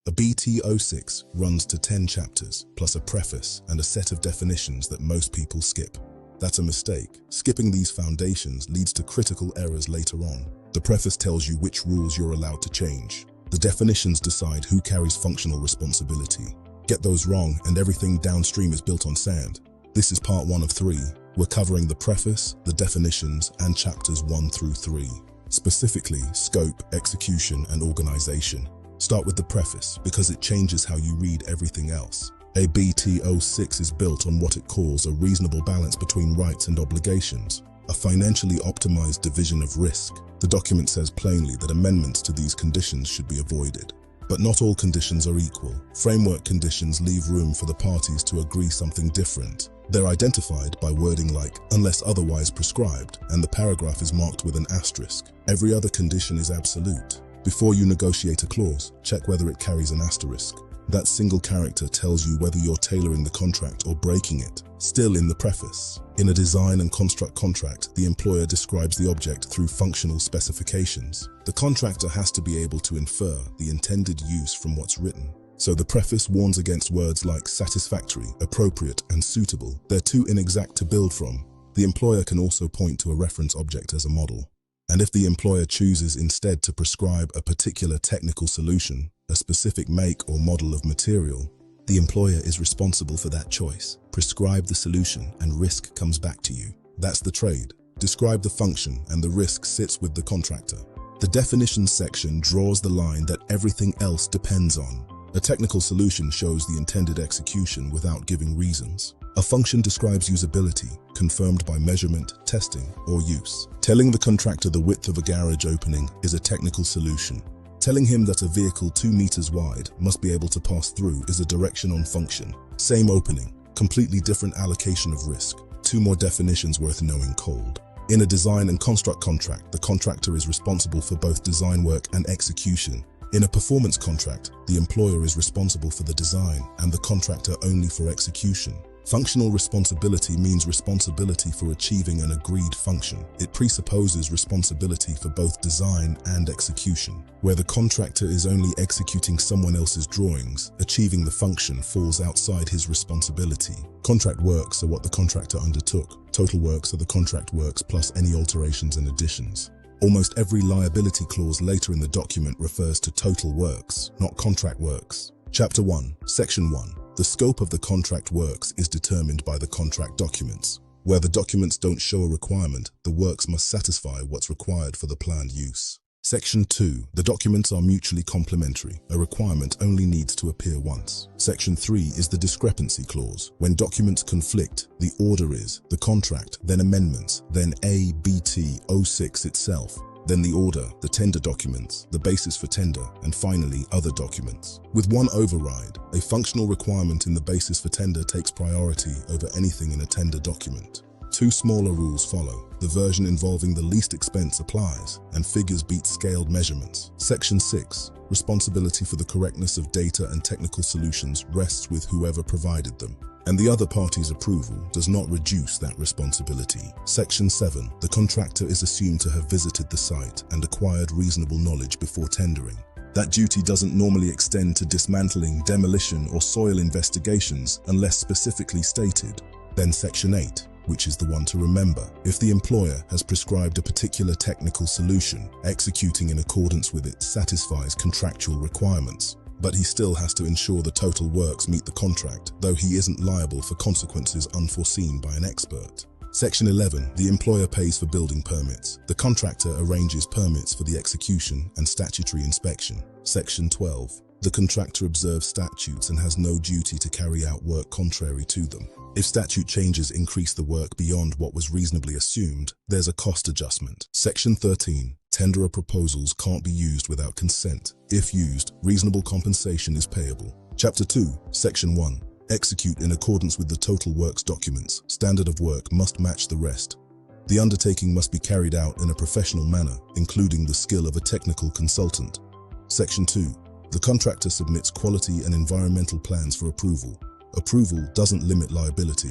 ABT 06 runs to 10 chapters, plus a preface and a set of definitions that most people skip. That's a mistake. Skipping these foundations leads to critical errors later on. The preface tells you which rules you're allowed to change. The definitions decide who carries functional responsibility. Get those wrong and everything downstream is built on sand. This is part 1 of 3. We're covering the preface, the definitions, and chapters 1 through 3. Specifically, scope, execution, and organization. Start with the preface because it changes how you read everything else. ABT 06 is built on what it calls a reasonable balance between rights and obligations, a financially optimized division of risk. The document says plainly that amendments to these conditions should be avoided. But not all conditions are equal. Framework conditions leave room for the parties to agree something different. They're identified by wording like, unless otherwise prescribed, and the paragraph is marked with an asterisk. Every other condition is absolute. Before you negotiate a clause, check whether it carries an asterisk. That single character tells you whether you're tailoring the contract or breaking it. Still in the preface. In a design and construct contract, the employer describes the object through functional specifications. The contractor has to be able to infer the intended use from what's written. So the preface warns against words like satisfactory, appropriate, and suitable. They're too inexact to build from. The employer can also point to a reference object as a model. And if the employer chooses instead to prescribe a particular technical solution, a specific make or model of material, the employer is responsible for that choice. Prescribe the solution and risk comes back to you. That's the trade. Describe the function and the risk sits with the contractor. The definitions section draws the line that everything else depends on. A technical solution shows the intended execution without giving reasons. A function describes usability, confirmed by measurement, testing, or use. Telling the contractor the width of a garage opening is a technical solution. Telling him that a vehicle 2 meters wide must be able to pass through is a direction on function. Same opening, completely different allocation of risk. 2 more definitions worth knowing cold. In a design and construct contract, the contractor is responsible for both design work and execution. In a performance contract, the employer is responsible for the design and the contractor only for execution. Functional responsibility means responsibility for achieving an agreed function. It presupposes responsibility for both design and execution. Where the contractor is only executing someone else's drawings, achieving the function falls outside his responsibility. Contract works are what the contractor undertook. Total works are the contract works plus any alterations and additions. Almost every liability clause later in the document refers to total works, not contract works. Chapter 1, Section 1. The scope of the contract works is determined by the contract documents. Where the documents don't show a requirement, the works must satisfy what's required for the planned use. Section 2. The documents are mutually complementary. A requirement only needs to appear once. Section 3 is the discrepancy clause. When documents conflict, the order is the contract, then amendments, then ABT 06 itself, then the order, the tender documents, the basis for tender, and finally other documents. With one override, a functional requirement in the basis for tender takes priority over anything in a tender document. 2 smaller rules follow. The version involving the least expense applies, and figures beat scaled measurements. Section 6. Responsibility for the correctness of data and technical solutions rests with whoever provided them, and the other party's approval does not reduce that responsibility. Section 7. The contractor is assumed to have visited the site and acquired reasonable knowledge before tendering. That duty doesn't normally extend to dismantling, demolition, or soil investigations unless specifically stated. Then Section 8, which is the one to remember. If the employer has prescribed a particular technical solution, executing in accordance with it satisfies contractual requirements. But he still has to ensure the total works meet the contract, though he isn't liable for consequences unforeseen by an expert. Section 11. The employer pays for building permits. The contractor arranges permits for the execution and statutory inspection. Section 12. The contractor observes statutes and has no duty to carry out work contrary to them. If statute changes increase the work beyond what was reasonably assumed, there's a cost adjustment. Section 13. Tenderer proposals can't be used without consent. If used, reasonable compensation is payable. Chapter 2, Section 1. Execute in accordance with the total works documents. Standard of work must match the rest. The undertaking must be carried out in a professional manner, including the skill of a technical consultant. Section 2. The contractor submits quality and environmental plans for approval. Approval doesn't limit liability.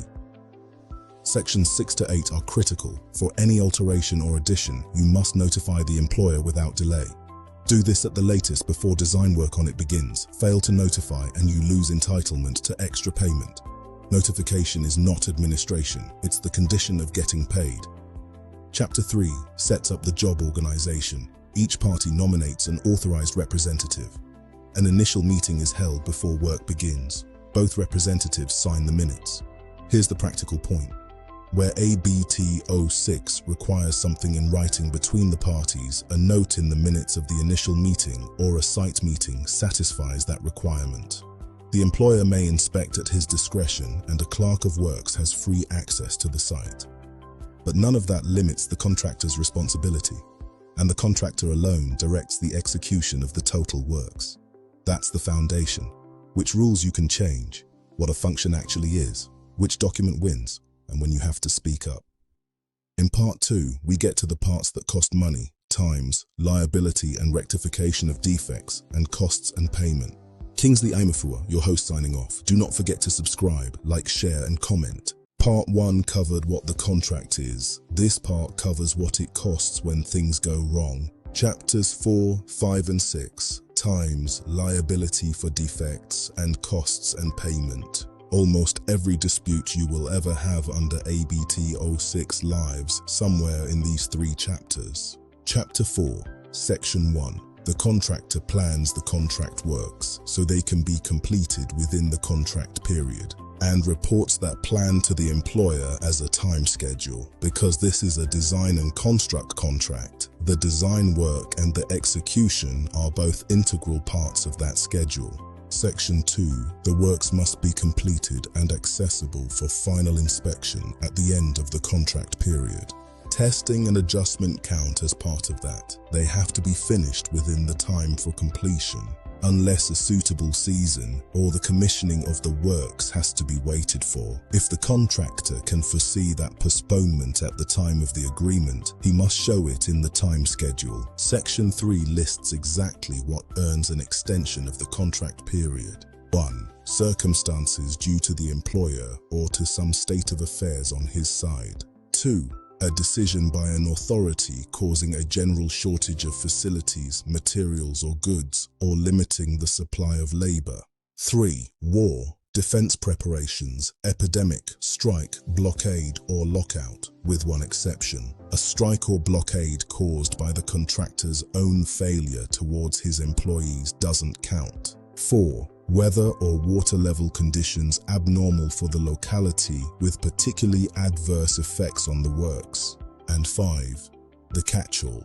Sections 6 to 8 are critical. For any alteration or addition, you must notify the employer without delay. Do this at the latest before design work on it begins. Fail to notify and you lose entitlement to extra payment. Notification is not administration, it's the condition of getting paid. Chapter 3 sets up the job organization. Each party nominates an authorized representative. An initial meeting is held before work begins. Both representatives sign the minutes. Here's the practical point. Where ABT 06 requires something in writing between the parties, a note in the minutes of the initial meeting or a site meeting satisfies that requirement. The employer may inspect at his discretion and a clerk of works has free access to the site. But none of that limits the contractor's responsibility, and the contractor alone directs the execution of the total works. That's the foundation. Which rules you can change, what a function actually is, which document wins, and when you have to speak up. In part 2, we get to the parts that cost money, times, liability and rectification of defects, and costs and payment. Kingsley Amafua, your host, signing off. Do not forget to subscribe, like, share and comment. Part 1 covered what the contract is. This part covers what it costs when things go wrong. Chapters 4, 5 and 6, times, liability for defects, and costs and payment. Almost every dispute you will ever have under ABT 06 lives somewhere in these 3 chapters. Chapter 4, Section 1. The contractor plans the contract works so they can be completed within the contract period, and reports that plan to the employer as a time schedule. Because this is a design and construct contract, the design work and the execution are both integral parts of that schedule. Section 2. The works must be completed and accessible for final inspection at the end of the contract period. Testing and adjustment count as part of that. They have to be finished within the time for completion, unless a suitable season or the commissioning of the works has to be waited for. If the contractor can foresee that postponement at the time of the agreement, he must show it in the time schedule. Section 3 lists exactly what earns an extension of the contract period. 1. Circumstances due to the employer or to some state of affairs on his side. 2. A decision by an authority causing a general shortage of facilities, materials or goods, or limiting the supply of labor. 3. War, defense preparations, epidemic, strike, blockade or lockout, with one exception. A strike or blockade caused by the contractor's own failure towards his employees doesn't count. 4. Weather or water level conditions abnormal for the locality with particularly adverse effects on the works. And 5. The catch-all.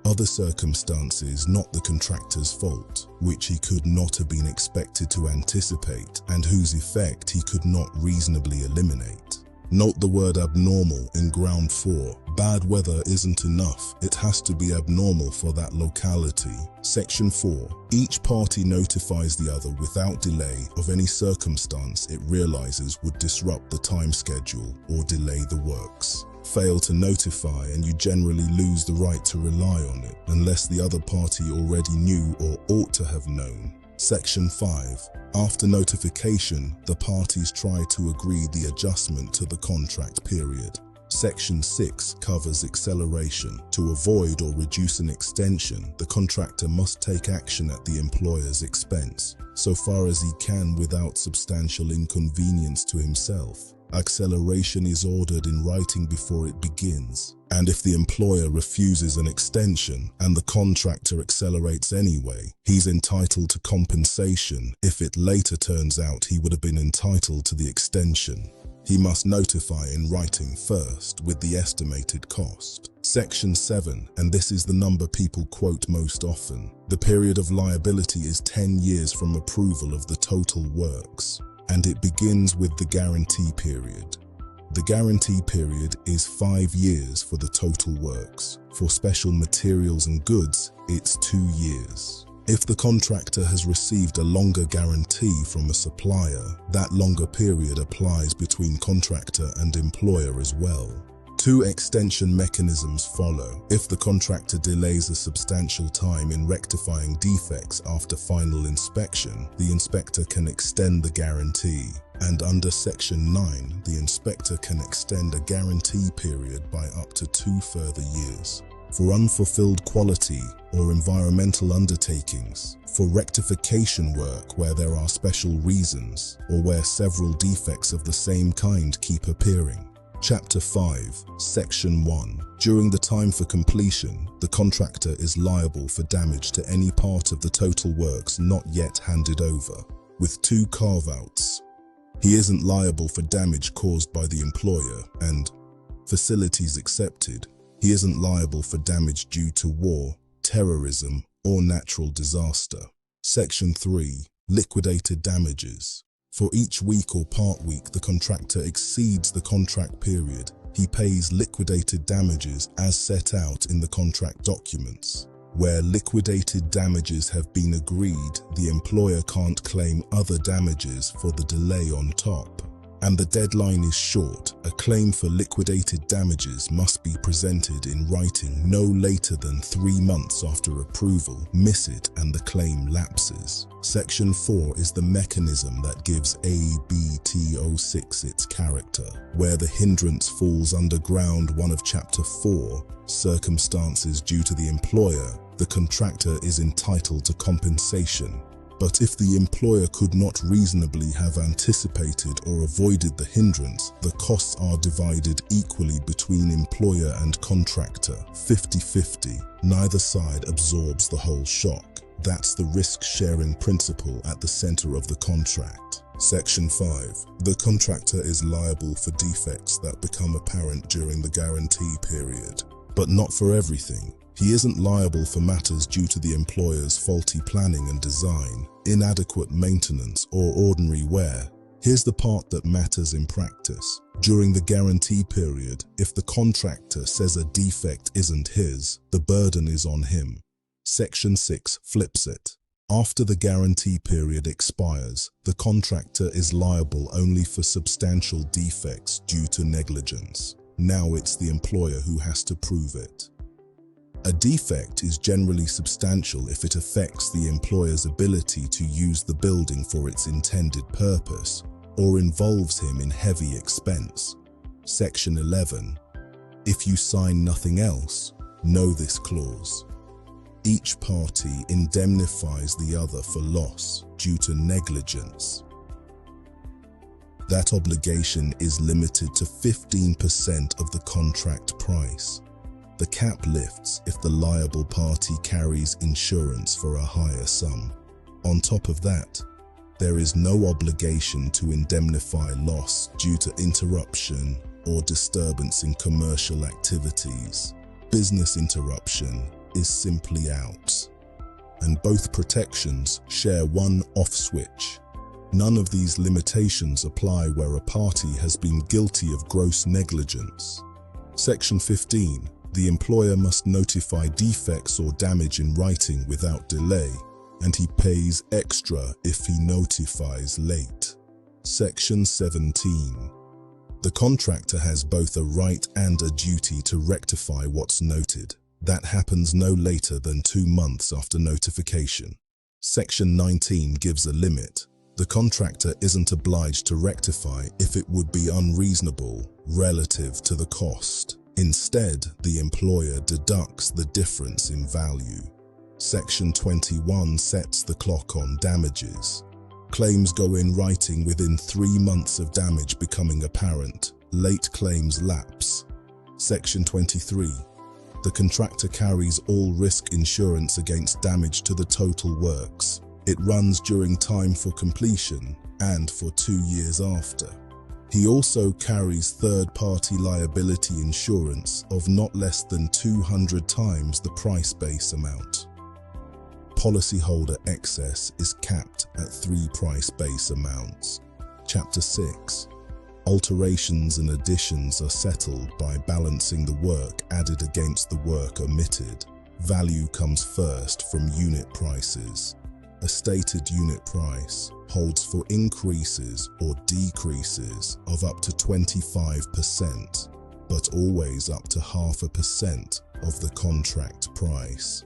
Other circumstances not the contractor's fault, which he could not have been expected to anticipate and whose effect he could not reasonably eliminate. Note the word abnormal in ground 4. Bad weather isn't enough, it has to be abnormal for that locality. Section 4. Each party notifies the other without delay of any circumstance it realizes would disrupt the time schedule or delay the works. Fail to notify and you generally lose the right to rely on it, unless the other party already knew or ought to have known. Section 5. After notification, the parties try to agree the adjustment to the contract period. Section 6 covers acceleration. To avoid or reduce an extension, the contractor must take action at the employer's expense, so far as he can without substantial inconvenience to himself. Acceleration is ordered in writing before it begins, and if the employer refuses an extension and the contractor accelerates anyway, he's entitled to compensation if it later turns out he would have been entitled to the extension. He must notify in writing first with the estimated cost. Section 7, and this is the number people quote most often. The period of liability is 10 years from approval of the total works, and it begins with the guarantee period. The guarantee period is 5 years for the total works. For special materials and goods, it's 2 years. If the contractor has received a longer guarantee from a supplier, that longer period applies between contractor and employer as well. 2 extension mechanisms follow. If the contractor delays a substantial time in rectifying defects after final inspection, the inspector can extend the guarantee. And under Section 9, the inspector can extend a guarantee period by up to 2 further years. for unfulfilled quality or environmental undertakings, for rectification work where there are special reasons or where several defects of the same kind keep appearing. Chapter 5, Section 1. During the time for completion, the contractor is liable for damage to any part of the total works not yet handed over, with two carve-outs. He isn't liable for damage caused by the employer and, facilities accepted, he isn't liable for damage due to war, terrorism, or natural disaster. Section 3. Liquidated damages. For each week or part week the contractor exceeds the contract period, he pays liquidated damages as set out in the contract documents. Where liquidated damages have been agreed, the employer can't claim other damages for the delay on top. And the deadline is short, a claim for liquidated damages must be presented in writing no later than 3 months after approval. Miss it and the claim lapses. Section 4 is the mechanism that gives ABT 06 its character, where the hindrance falls under ground 1 of Chapter 4, circumstances due to the employer, the contractor is entitled to compensation. But if the employer could not reasonably have anticipated or avoided the hindrance, the costs are divided equally between employer and contractor, 50-50. Neither side absorbs the whole shock. That's the risk-sharing principle at the center of the contract. Section 5. The contractor is liable for defects that become apparent during the guarantee period, but not for everything. He isn't liable for matters due to the employer's faulty planning and design, inadequate maintenance, or ordinary wear. Here's the part that matters in practice. During the guarantee period, if the contractor says a defect isn't his, the burden is on him. Section 6 flips it. After the guarantee period expires, the contractor is liable only for substantial defects due to negligence. Now it's the employer who has to prove it. A defect is generally substantial if it affects the employer's ability to use the building for its intended purpose or involves him in heavy expense. Section 11. If you sign nothing else, know this clause. Each party indemnifies the other for loss due to negligence. That obligation is limited to 15% of the contract price. The cap lifts if the liable party carries insurance for a higher sum. On top of that, there is no obligation to indemnify loss due to interruption or disturbance in commercial activities. Business interruption is simply out. And both protections share one off switch. None of these limitations apply where a party has been guilty of gross negligence. Section 15. The employer must notify defects or damage in writing without delay, and he pays extra if he notifies late. Section 17. The contractor has both a right and a duty to rectify what's noted. That happens no later than 2 months after notification. Section 19 gives a limit. The contractor isn't obliged to rectify if it would be unreasonable relative to the cost. Instead, the employer deducts the difference in value. Section 21 sets the clock on damages. Claims go in writing within 3 months of damage becoming apparent. Late claims lapse. Section 23. The contractor carries all risk insurance against damage to the total works. It runs during time for completion and for 2 years after. He also carries third-party liability insurance of not less than 200 times the price base amount. Policyholder excess is capped at 3 price base amounts. Chapter 6. Alterations and additions are settled by balancing the work added against the work omitted. Value comes first from unit prices. A stated unit price holds for increases or decreases of up to 25%, but always up to 0.5% of the contract price.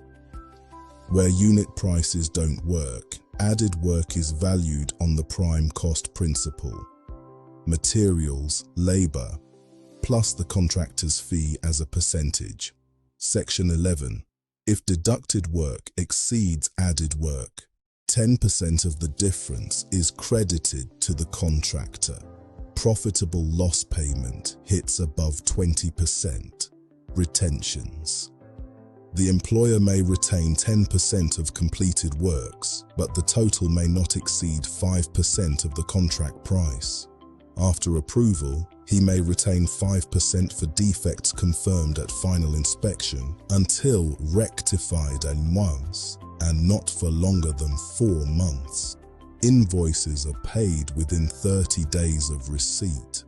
Where unit prices don't work, added work is valued on the prime cost principle. Materials, labor, plus the contractor's fee as a percentage. Section 11. If deducted work exceeds added work, 10% of the difference is credited to the contractor. Profitable loss payment hits above 20%. Retentions. The employer may retain 10% of completed works, but the total may not exceed 5% of the contract price. After approval, he may retain 5% for defects confirmed at final inspection until rectified en masse, and not for longer than 4 months. Invoices are paid within 30 days of receipt.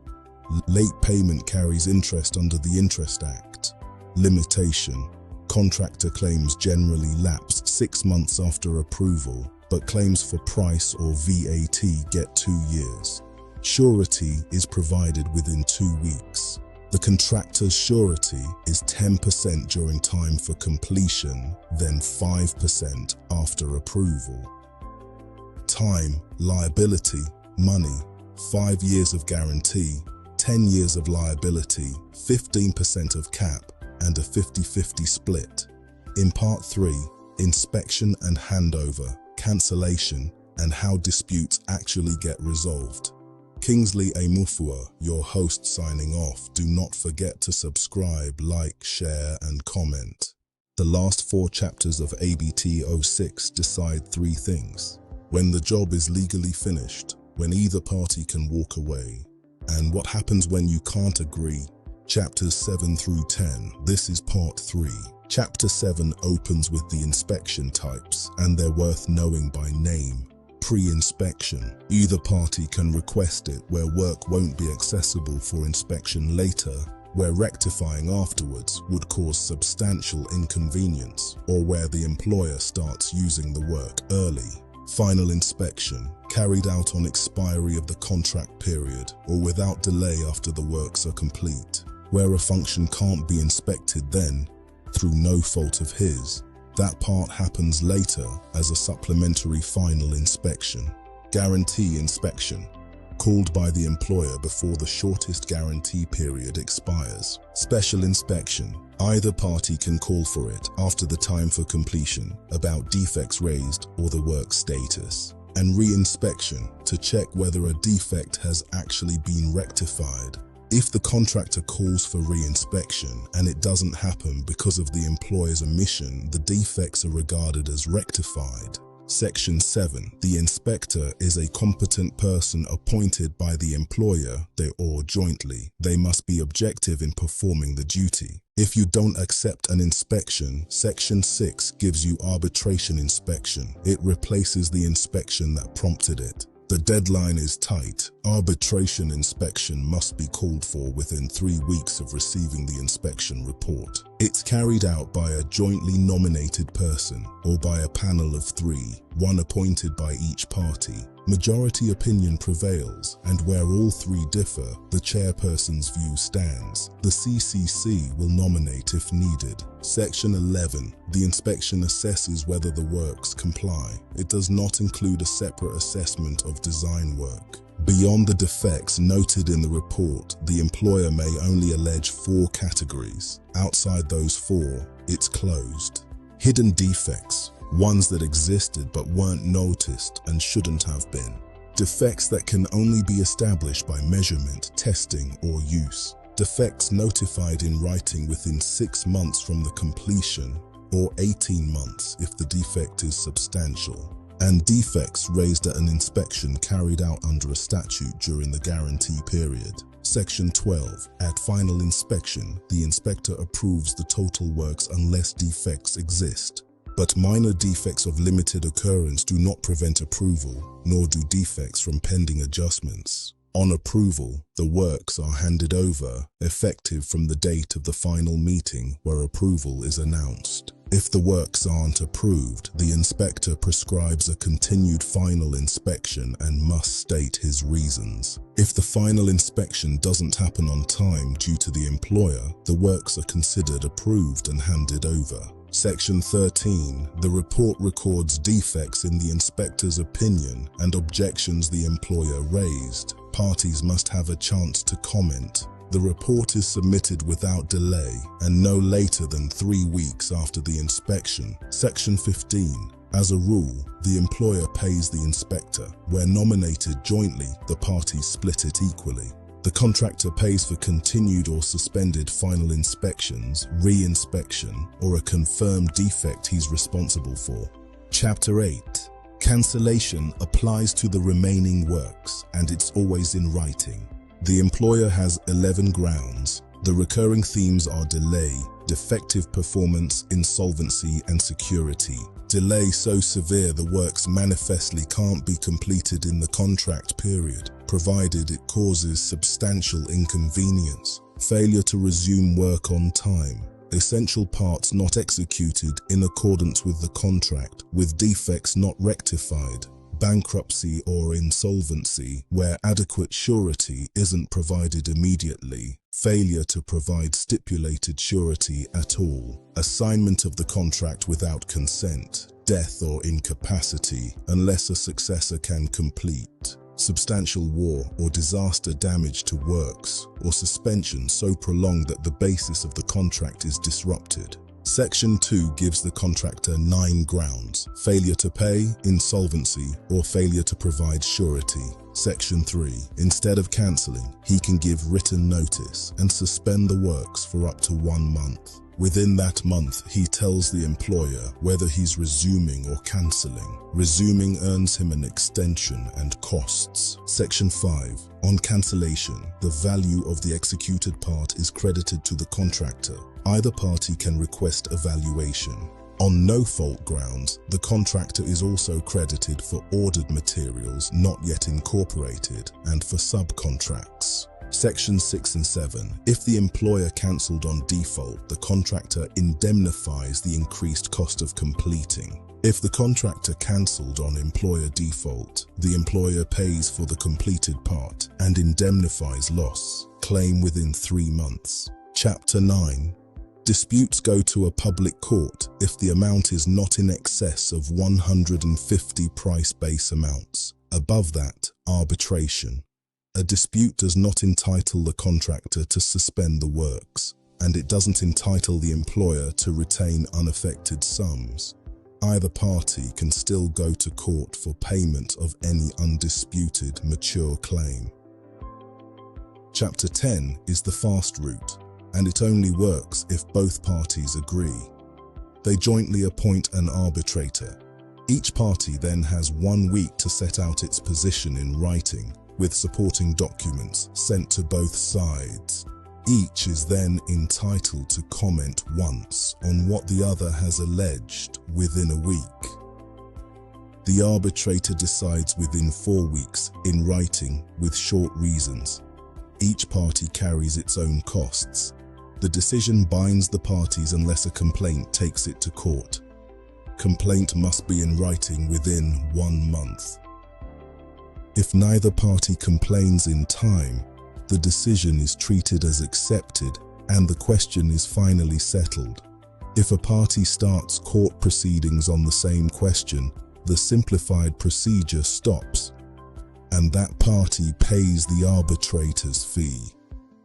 Late payment carries interest under the Interest Act. Limitation. Contractor claims generally lapse 6 months after approval, but claims for price or VAT get 2 years. Surety is provided within 2 weeks. The contractor's surety is 10% during time for completion, then 5% after approval. Time, liability, money, 5 years of guarantee, 10 years of liability, 15% of cap, and a 50-50 split. In Part 3, inspection and handover, cancellation, and how disputes actually get resolved. Kingsley Amufua, your host, signing off. Do not forget to subscribe, like, share, and comment. The last 4 chapters of ABT 06 decide 3 things: when the job is legally finished, when either party can walk away, and what happens when you can't agree. Chapters 7 through 10. This is Part 3. Chapter 7 opens with the inspection types, and they're worth knowing by name. Pre-inspection. Either party can request it where work won't be accessible for inspection later, where rectifying afterwards would cause substantial inconvenience, or where the employer starts using the work early. Final inspection, carried out on expiry of the contract period or without delay after the works are complete, where a function can't be inspected then, through no fault of his. That part happens later as a supplementary final inspection. Guarantee inspection, called by the employer before the shortest guarantee period expires. Special inspection, either party can call for it after the time for completion about defects raised or the work status. And re-inspection, to check whether a defect has actually been rectified. If the contractor calls for re-inspection and it doesn't happen because of the employer's omission, the defects are regarded as rectified. Section 7. The inspector is a competent person appointed by the employer, or jointly. They must be objective in performing the duty. If you don't accept an inspection, Section 6 gives you arbitration inspection. It replaces the inspection that prompted it. The deadline is tight. Arbitration inspection must be called for within 3 weeks of receiving the inspection report. It's carried out by a jointly nominated person or by a panel of 3, one appointed by each party. Majority opinion prevails, and where all 3 differ, the chairperson's view stands. The CCC will nominate if needed. Section 11. The inspection assesses whether the works comply. It does not include a separate assessment of design work. Beyond the defects noted in the report, the employer may only allege 4 categories. Outside those 4, it's closed. Hidden defects. Ones that existed but weren't noticed and shouldn't have been. Defects that can only be established by measurement, testing, or use. Defects notified in writing within 6 months from the completion, or 18 months if the defect is substantial. And defects raised at an inspection carried out under a statute during the guarantee period. Section 12. At final inspection, the inspector approves the total works unless defects exist. But minor defects of limited occurrence do not prevent approval, nor do defects from pending adjustments. On approval, the works are handed over, effective from the date of the final meeting where approval is announced. If the works aren't approved, the inspector prescribes a continued final inspection and must state his reasons. If the final inspection doesn't happen on time due to the employer, the works are considered approved and handed over. Section 13. The report records defects in the inspector's opinion and objections the employer raised. Parties must have a chance to comment. The report is submitted without delay and no later than 3 weeks after the inspection. Section 15. As a rule, the employer pays the inspector. Where nominated jointly, the parties split it equally. The contractor pays for continued or suspended final inspections, re-inspection, or a confirmed defect he's responsible for. Chapter 8. Cancellation applies to the remaining works, and it's always in writing. The employer has 11 grounds. The recurring themes are delay, defective performance, insolvency, and security. Delay so severe the works manifestly can't be completed in the contract period, provided it causes substantial inconvenience. Failure to resume work on time. Essential parts not executed in accordance with the contract, with defects not rectified. Bankruptcy or insolvency, where adequate surety isn't provided immediately. Failure to provide stipulated surety at all. Assignment of the contract without consent. Death or incapacity, unless a successor can complete. Substantial war or disaster damage to works, or suspension so prolonged that the basis of the contract is disrupted. Section 2 gives the contractor 9 grounds: failure to pay, insolvency, or failure to provide surety. Section 3. Instead of cancelling, he can give written notice and suspend the works for up to 1 month. Within that month, he tells the employer whether he's resuming or cancelling. Resuming earns him an extension and costs. Section 5. On cancellation, the value of the executed part is credited to the contractor. Either party can request a valuation. On no-fault grounds, the contractor is also credited for ordered materials not yet incorporated and for subcontracts. Sections 6 and 7. If the employer cancelled on default, the contractor indemnifies the increased cost of completing. If the contractor cancelled on employer default, the employer pays for the completed part and indemnifies loss. Claim within 3 months. Chapter 9. Disputes go to a public court if the amount is not in excess of 150 price base amounts. Above that, arbitration. A dispute does not entitle the contractor to suspend the works, and it doesn't entitle the employer to retain unaffected sums. Either party can still go to court for payment of any undisputed mature claim. Chapter 10 is the fast route, and it only works if both parties agree. They jointly appoint an arbitrator. Each party then has 1 week to set out its position in writing, with supporting documents sent to both sides. Each is then entitled to comment once on what the other has alleged within a week. The arbitrator decides within 4 weeks in writing with short reasons. Each party carries its own costs. The decision binds the parties unless a complaint takes it to court. Complaint must be in writing within 1 month. If neither party complains in time, the decision is treated as accepted and the question is finally settled. If a party starts court proceedings on the same question, the simplified procedure stops, and that party pays the arbitrator's fee.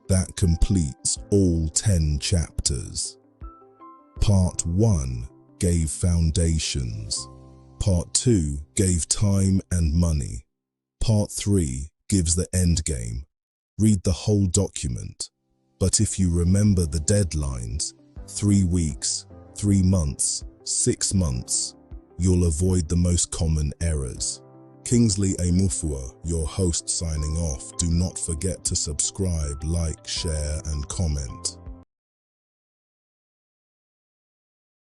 That completes all 10 chapters. Part 1 gave foundations. Part 2 gave time and money. Part 3 gives the end game. Read the whole document. But if you remember the deadlines, 3 weeks, 3 months, 6 months, you'll avoid the most common errors. Kingsley Amufua, your host, signing off. Do not forget to subscribe, like, share, and comment.